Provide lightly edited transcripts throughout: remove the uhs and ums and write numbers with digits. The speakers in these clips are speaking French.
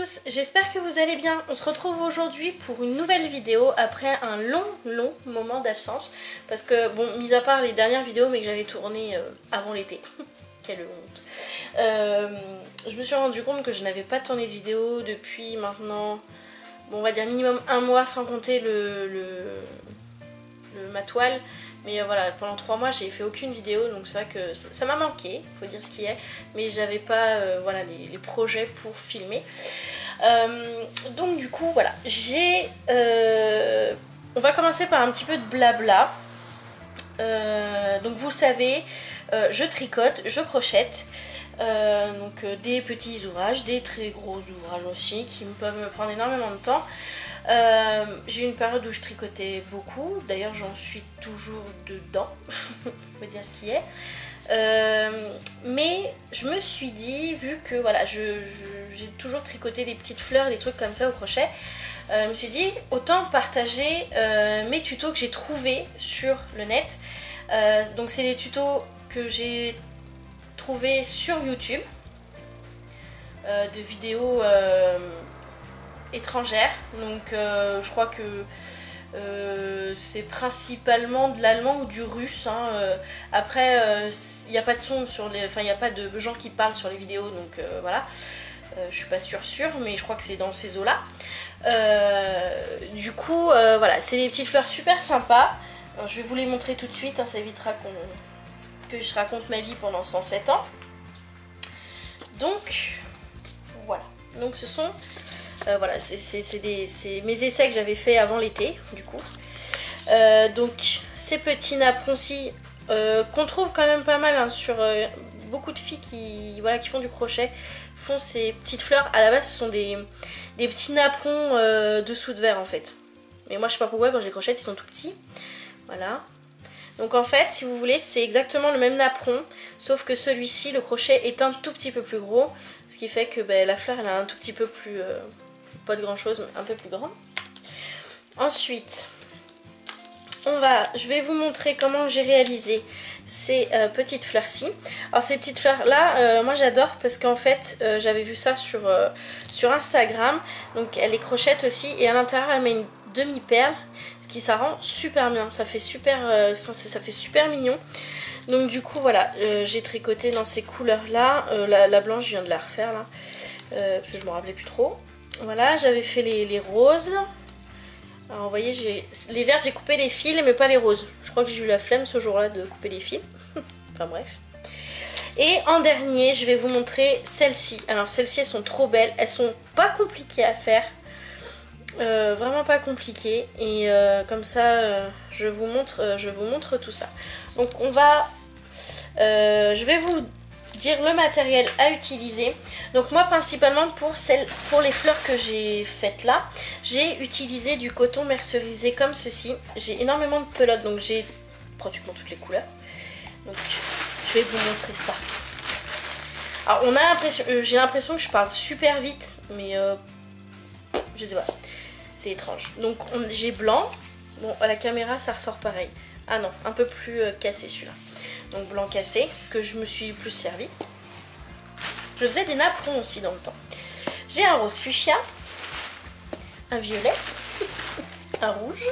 tous, j'espère que vous allez bien. On se retrouve aujourd'hui pour une nouvelle vidéo après un long moment d'absence. Parce que, bon, mis à part les dernières vidéos mais que j'avais tournées avant l'été, quelle honte. Je me suis rendu compte que je n'avais pas tourné de vidéo depuis maintenant, bon, on va dire minimum un mois sans compter ma toile. Mais voilà, pendant 3 mois j'ai fait aucune vidéo, donc c'est vrai que ça m'a manqué, faut dire ce qui est. Mais j'avais pas voilà, les projets pour filmer. Donc du coup voilà, on va commencer par un petit peu de blabla. Donc vous le savez, je tricote, je crochette. Donc des petits ouvrages, des très gros ouvrages aussi qui peuvent me prendre énormément de temps. J'ai eu une période où je tricotais beaucoup, d'ailleurs j'en suis toujours dedans, on va dire ce qui est. Mais je me suis dit, vu que voilà, j'ai toujours tricoté des petites fleurs, des trucs comme ça au crochet, je me suis dit autant partager mes tutos que j'ai trouvés sur le net. Donc c'est des tutos que j'ai trouvés sur YouTube, de vidéos étrangères, donc je crois que c'est principalement de l'allemand ou du russe, hein. Après il n'y a pas de son sur les, enfin il n'y a pas de gens qui parlent sur les vidéos, donc voilà, je suis pas sûre, mais je crois que c'est dans ces eaux là. Du coup voilà, c'est des petites fleurs super sympas. Alors, je vais vous les montrer tout de suite, hein, ça évitera que je raconte ma vie pendant 107 ans. Donc voilà, donc ce sont voilà, c'est mes essais que j'avais fait avant l'été, du coup. Donc ces petits napperons-ci, qu'on trouve quand même pas mal, hein, sur beaucoup de filles qui font du crochet, font ces petites fleurs. À la base, ce sont des petits napperons dessous de verre en fait. Mais moi, je sais pas pourquoi, quand je les crochette, ils sont tout petits. Voilà. Donc en fait, si vous voulez, c'est exactement le même napperon, sauf que celui-ci, le crochet est un tout petit peu plus gros, ce qui fait que la fleur, elle a un tout petit peu plus... pas de grand chose, mais un peu plus grand. Ensuite, je vais vous montrer comment j'ai réalisé ces petites fleurs-ci. Alors ces petites fleurs-là, moi j'adore parce qu'en fait, j'avais vu ça sur Instagram. Donc elle les crochette aussi et à l'intérieur elle met une demi-perle, ce qui ça rend super bien. Ça fait super, ça fait super mignon. Donc du coup voilà, j'ai tricoté dans ces couleurs-là. La blanche, je viens de la refaire là, parce que je me rappelais plus trop. Voilà, j'avais fait les roses. Alors vous voyez, les verts, j'ai coupé les fils, mais pas les roses. Je crois que j'ai eu la flemme ce jour-là de couper les fils. Enfin bref. Et en dernier, je vais vous montrer celles-ci. Alors celles-ci, elles sont trop belles. Elles sont pas compliquées à faire. Vraiment pas compliquées. Et comme ça, je vous montre tout ça. Donc on va... je vais vous dire le matériel à utiliser. Donc moi principalement pour les fleurs que j'ai faites là, j'ai utilisé du coton mercerisé comme ceci. J'ai énormément de pelotes, donc j'ai pratiquement toutes les couleurs. Donc je vais vous montrer ça. Alors on a l'impression, j'ai l'impression que je parle super vite, mais je sais pas, c'est étrange. Donc j'ai blanc, bon à la caméra ça ressort pareil. Ah non, un peu plus cassé celui-là. Donc blanc cassé, que je me suis plus servi. Je faisais des napperons aussi dans le temps. J'ai un rose fuchsia, un violet, un rouge,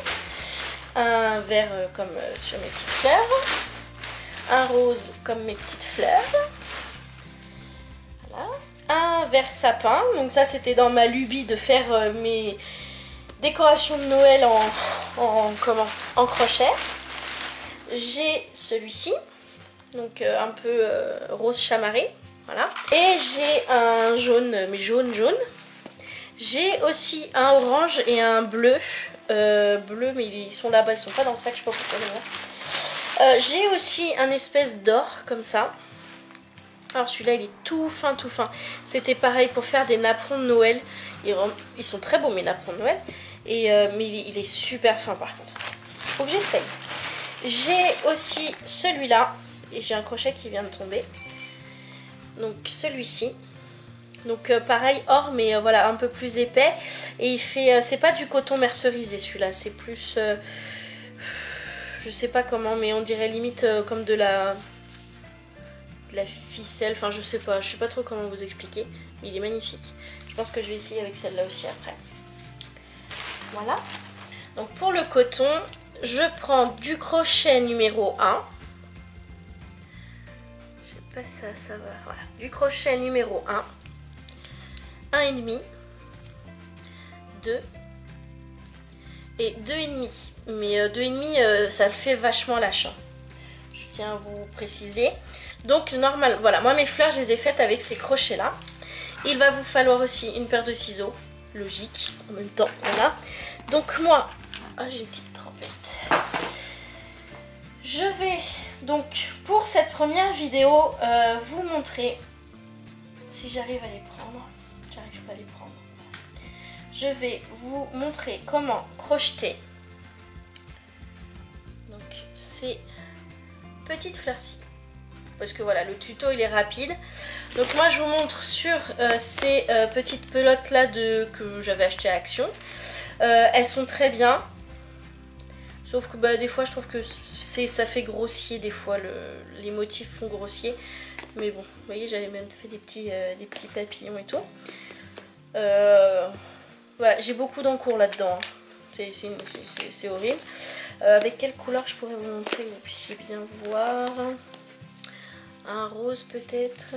un vert comme sur mes petites fleurs, un rose comme mes petites fleurs, voilà. Un vert sapin, donc ça c'était dans ma lubie de faire mes décorations de Noël en crochet. J'ai celui-ci, donc un peu rose chamarré. Voilà. Et j'ai un jaune, mais jaune. J'ai aussi un orange et un bleu. Bleu, mais ils sont là-bas, ils sont pas dans le sac, je sais pas pourquoi. J'ai aussi un espèce d'or, comme ça. Alors celui-là, il est tout fin. C'était pareil pour faire des napperons de Noël. Ils sont très beaux, mes napperons de Noël. Mais il est super fin, par contre. Faut que j'essaye. J'ai aussi celui-là. Et j'ai un crochet qui vient de tomber. Donc celui-ci, donc pareil or, mais voilà, un peu plus épais. Et il fait, c'est pas du coton mercerisé celui-là, c'est plus, je sais pas comment, mais on dirait limite comme de la ficelle, enfin je sais pas trop comment vous expliquer, mais il est magnifique. Je pense que je vais essayer avec celle-là aussi après. Voilà. Donc pour le coton, je prends du crochet numéro 1. Je sais pas si ça va. Voilà. Du crochet numéro 1. 1,5. 2. Et 2,5. Mais 2,5, ça le fait vachement lâche. Je tiens à vous préciser. Donc normal, voilà, moi mes fleurs, je les ai faites avec ces crochets-là. Il va vous falloir aussi une paire de ciseaux. Logique, en même temps, voilà. Donc moi, j'ai une petite crampette. Je vais donc pour cette première vidéo vous montrer, si j'arrive à les prendre, j'arrive pas à les prendre. Je vais vous montrer comment crocheter donc ces petites fleurs-ci. Parce que voilà, le tuto il est rapide. Donc moi je vous montre sur ces petites pelotes là que j'avais acheté à Action. Elles sont très bien. Sauf que bah, des fois je trouve que ça fait grossier, des fois les motifs font grossier. Mais bon, vous voyez, j'avais même fait des petits papillons et tout. Voilà, j'ai beaucoup d'encours là-dedans. Hein. C'est horrible. Avec quelle couleur je pourrais vous montrer que vous puissiez bien voir? Un rose peut-être.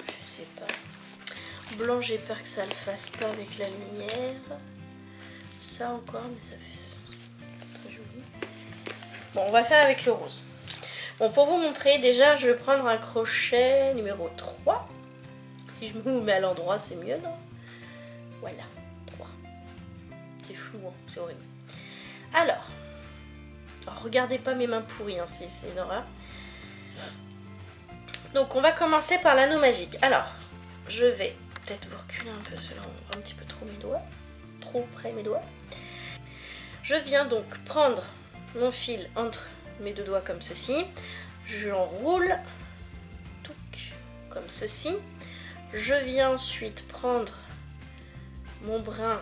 Je sais pas. Blanc, j'ai peur que ça ne le fasse pas avec la lumière. Ça encore, mais ça fait très joli. Bon, on va faire avec le rose. Bon, pour vous montrer, déjà, je vais prendre un crochet numéro 3. Si je me mets à l'endroit, c'est mieux, non? Voilà, 3. C'est flou, hein, c'est horrible. Alors, regardez pas mes mains pourries, hein, c'est une horreur. Donc, on va commencer par l'anneau magique. Alors, je vais peut-être vous reculer un peu, c'est là on voit un petit peu trop mes doigts. Trop près mes doigts. Je viens donc prendre mon fil entre mes deux doigts comme ceci. Je l'enroule comme ceci. Je viens ensuite prendre mon brin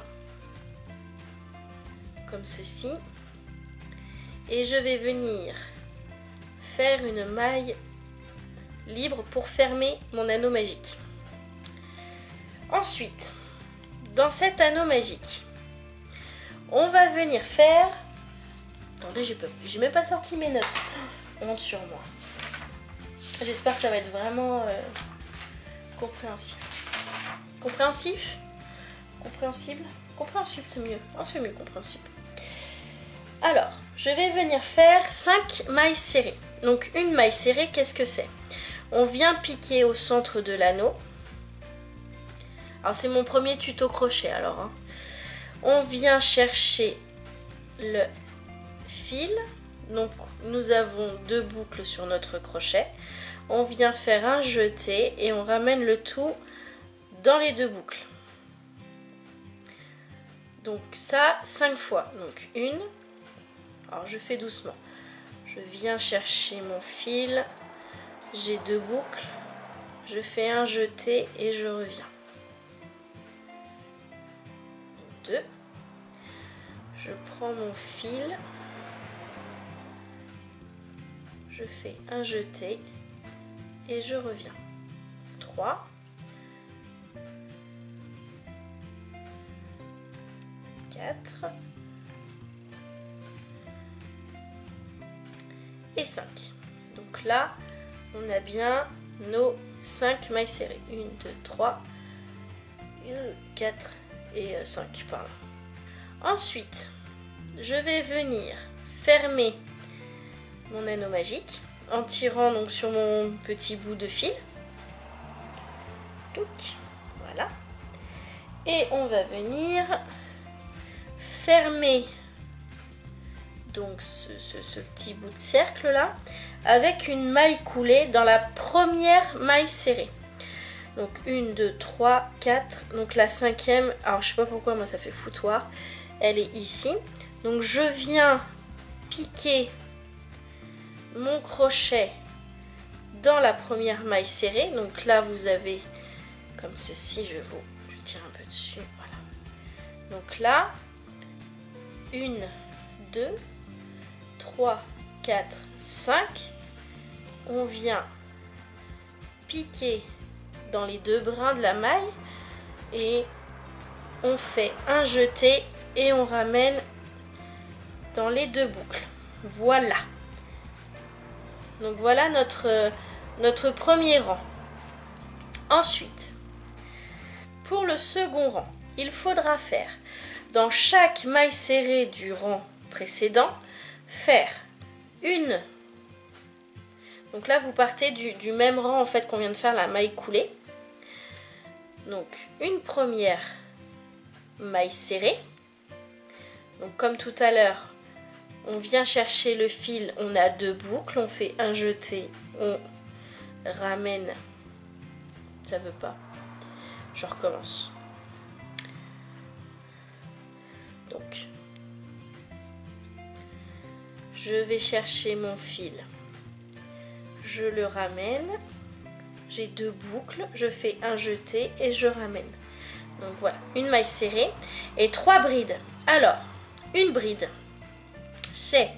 comme ceci. Et je vais venir faire une maille libre pour fermer mon anneau magique. Ensuite, dans cet anneau magique, on va venir faire... Attendez, j'ai même pas sorti mes notes. Honte sur moi. J'espère que ça va être vraiment compréhensible. Compréhensif? Compréhensible? Compréhensible, c'est mieux. Oh, c'est mieux compréhensible. Alors, je vais venir faire 5 mailles serrées. Donc, une maille serrée, qu'est-ce que c'est? On vient piquer au centre de l'anneau. Alors, c'est mon premier tuto crochet, alors. Hein. On vient chercher le fil. Donc, nous avons 2 boucles sur notre crochet. On vient faire un jeté et on ramène le tout dans les 2 boucles. Donc, ça, 5 fois. Donc, une... Alors je fais doucement. Je viens chercher mon fil. J'ai 2 boucles. Je fais un jeté et je reviens. 2. Je prends mon fil. Je fais un jeté et je reviens. 3. 4. Et 5. Donc là, on a bien nos 5 mailles serrées. 1, 2, 3, 4 et 5 par là. Ensuite, je vais venir fermer mon anneau magique en tirant donc sur mon petit bout de fil. Touc, voilà. Et on va venir fermer donc ce petit bout de cercle là avec une maille coulée dans la première maille serrée. Donc 1, 2, 3, 4, donc la 5e, alors je sais pas pourquoi moi ça fait foutoir, elle est ici. Donc je viens piquer mon crochet dans la première maille serrée. Donc là vous avez comme ceci, je tire un peu dessus, voilà. Donc là, 1, 2, 3, 4, 5, on vient piquer dans les deux brins de la maille et on fait un jeté et on ramène dans les deux boucles. Voilà. Donc voilà notre premier rang. Ensuite, pour le second rang, il faudra faire dans chaque maille serrée du rang précédent, faire une. Donc là, vous partez du même rang en fait qu'on vient de faire la maille coulée. Donc une première maille serrée. Donc comme tout à l'heure, on vient chercher le fil, on a deux boucles, on fait un jeté, on ramène. Ça veut pas. Je recommence. Donc, je vais chercher mon fil. Je le ramène. J'ai deux boucles, je fais un jeté et je ramène. Donc voilà, une maille serrée et 3 brides. Alors, une bride, c'est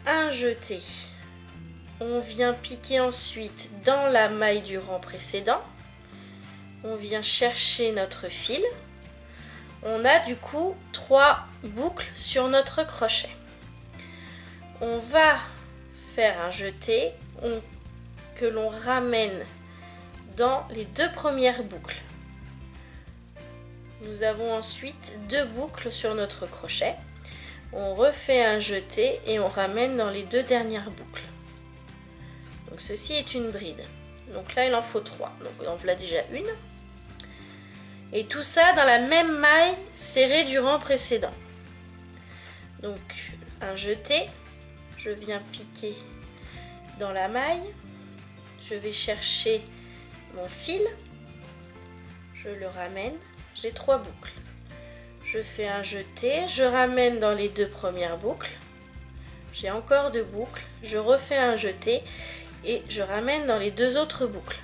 un jeté. On vient piquer ensuite dans la maille du rang précédent. On vient chercher notre fil. On a du coup 3 boucles sur notre crochet. On va faire un jeté que l'on ramène dans les 2 premières boucles. Nous avons ensuite 2 boucles sur notre crochet. On refait un jeté et on ramène dans les 2 dernières boucles. Donc ceci est une bride. Donc là il en faut 3. Donc en voilà déjà une. Et tout ça dans la même maille serrée du rang précédent. Donc un jeté, je viens piquer dans la maille, je vais chercher mon fil, je le ramène, j'ai 3 boucles. Je fais un jeté, je ramène dans les 2 premières boucles, j'ai encore 2 boucles, je refais un jeté et je ramène dans les 2 autres boucles.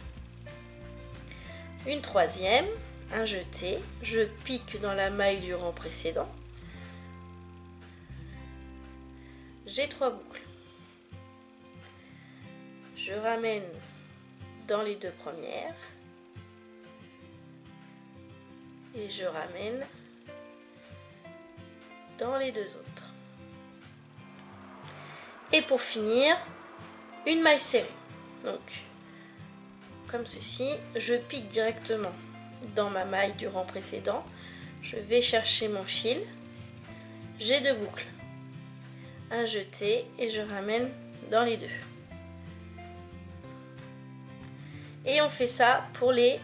Une troisième, un jeté, je pique dans la maille du rang précédent, j'ai 3 boucles. Je ramène dans les 2 premières et je ramène dans les 2 autres. Et pour finir, une maille serrée. Donc, comme ceci, je pique directement dans ma maille du rang précédent. Je vais chercher mon fil. J'ai 2 boucles. Un jeté et je ramène dans les 2. Et on fait ça pour les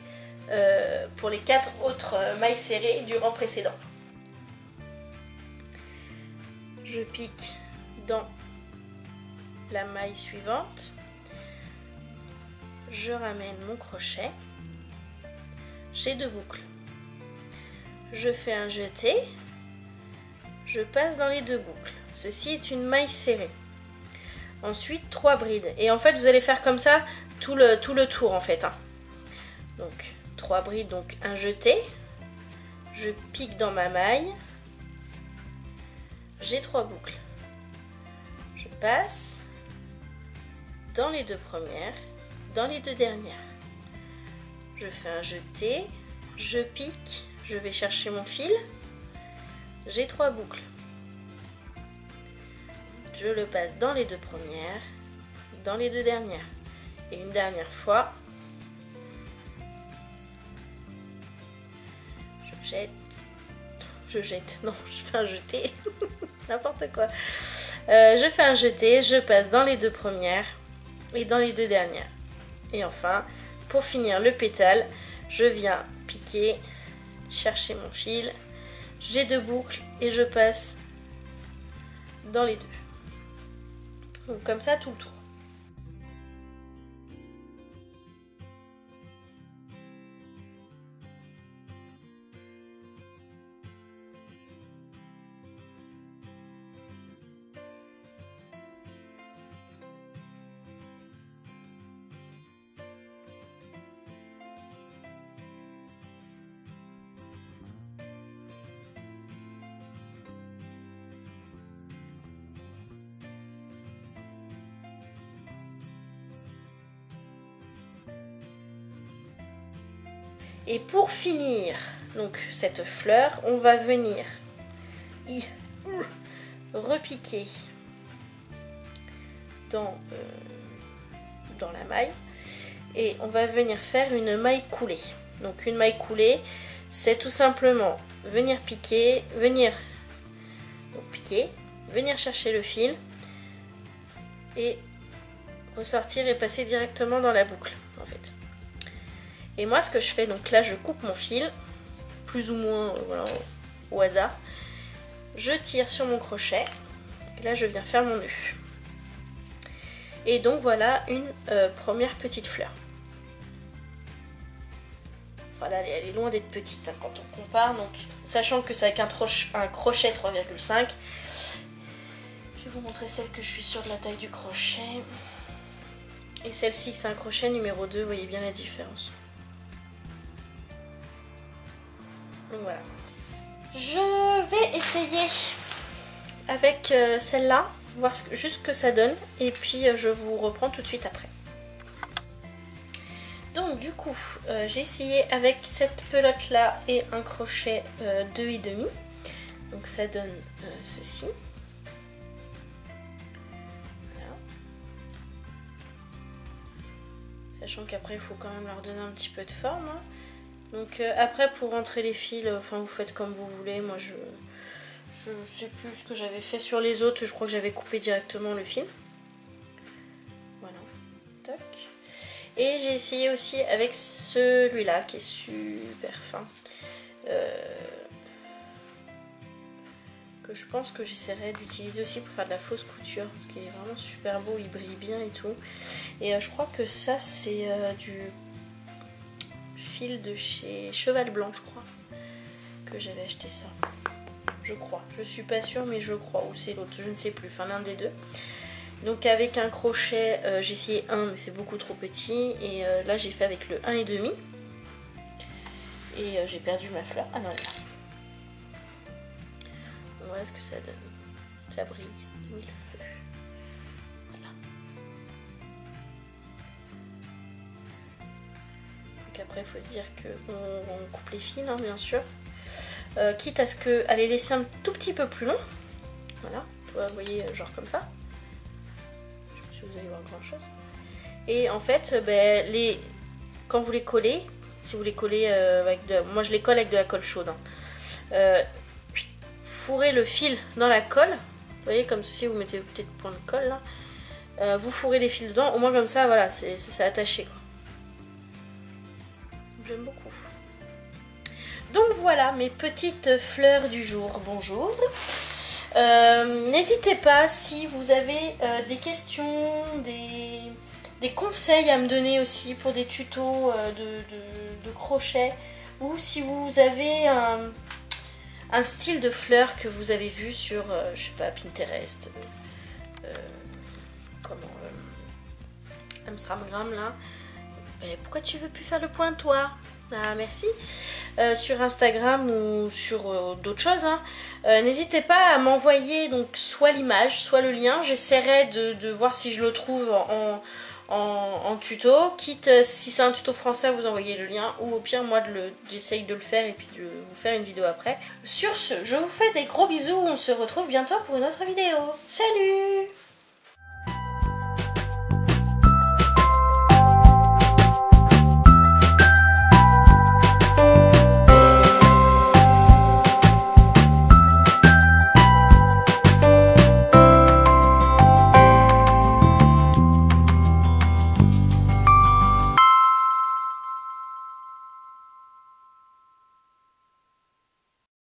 4 autres mailles serrées du rang précédent. Je pique dans la maille suivante. Je ramène mon crochet. J'ai 2 boucles. Je fais un jeté. Je passe dans les 2 boucles. Ceci est une maille serrée. Ensuite, 3 brides. Et en fait, vous allez faire comme ça tout le tour en fait. Donc, 3 brides, donc un jeté. Je pique dans ma maille. J'ai 3 boucles. Je passe dans les 2 premières, dans les 2 dernières. Je fais un jeté. Je pique. Je vais chercher mon fil. J'ai 3 boucles. Je le passe dans les 2 premières, dans les 2 dernières. Et une dernière fois, je jette, non, je fais un jeté, n'importe quoi. Je fais un jeté, je passe dans les 2 premières et dans les 2 dernières. Et enfin, pour finir le pétale, je viens piquer, chercher mon fil, j'ai 2 boucles et je passe dans les 2. Donc comme ça tout le tour. Et pour finir donc cette fleur, on va venir y repiquer dans la maille et on va venir faire une maille coulée. Donc une maille coulée, c'est tout simplement venir piquer, venir chercher le fil et ressortir et passer directement dans la boucle en fait. Et moi ce que je fais, donc là je coupe mon fil, plus ou moins voilà, au hasard. Je tire sur mon crochet et là je viens faire mon nœud. Et donc voilà une première petite fleur. Voilà, elle est loin d'être petite hein, quand on compare, donc sachant que c'est avec un crochet 3,5. Je vais vous montrer celle que je suis sûre de la taille du crochet. Et celle-ci c'est un crochet numéro 2, vous voyez bien la différence. Donc voilà. Je vais essayer avec celle-là, voir juste ce que ça donne, et puis je vous reprends tout de suite après. Donc du coup, j'ai essayé avec cette pelote là et un crochet 2,5. Donc ça donne ceci. Voilà. Sachant qu'après il faut quand même leur donner un petit peu de forme. Hein. Donc après pour rentrer les fils, enfin vous faites comme vous voulez. Moi je sais plus ce que j'avais fait sur les autres, je crois que j'avais coupé directement le fil. Voilà. Toc. Et j'ai essayé aussi avec celui-là qui est super fin. Que je pense que j'essaierai d'utiliser aussi pour faire de la fausse couture. Parce qu'il est vraiment super beau, il brille bien et tout. Et je crois que ça c'est du fil de chez Cheval Blanc je crois. Que j'avais acheté ça. Je crois. Je suis pas sûre mais je crois. Ou c'est l'autre, je ne sais plus. Enfin l'un des deux. Donc avec un crochet, j'ai essayé un mais c'est beaucoup trop petit. Et là j'ai fait avec le 1,5. Et j'ai perdu ma fleur. Ah non, elle est là. Voilà ce que ça donne. Ça brille. Mille feux. Voilà. Donc après il faut se dire qu'on coupe les fils hein, bien sûr. Quitte à ce qu'à les laisser un tout petit peu plus long. Voilà. Vous voyez genre comme ça. Si vous allez voir grand chose. Et en fait, quand vous les collez, si vous les collez avec moi je les colle avec de la colle chaude. Hein. Fourrez le fil dans la colle. Vous voyez comme ceci, vous mettez le petit point de colle là. Vous fourrez les fils dedans. Au moins comme ça, voilà, c'est attaché. J'aime beaucoup. Donc voilà mes petites fleurs du jour. Bonjour. N'hésitez pas si vous avez des questions, des conseils à me donner aussi pour des tutos de crochet, ou si vous avez un style de fleurs que vous avez vu sur, je sais pas, Pinterest, Instagram là. Pourquoi tu veux plus faire le point toi? Ah merci. Sur Instagram ou sur d'autres choses. Hein. N'hésitez pas à m'envoyer donc soit l'image, soit le lien. J'essaierai de voir si je le trouve en tuto. Quitte si c'est un tuto français, vous envoyez le lien. Ou au pire, moi j'essaye de le faire et puis de vous faire une vidéo après. Sur ce, je vous fais des gros bisous. On se retrouve bientôt pour une autre vidéo. Salut!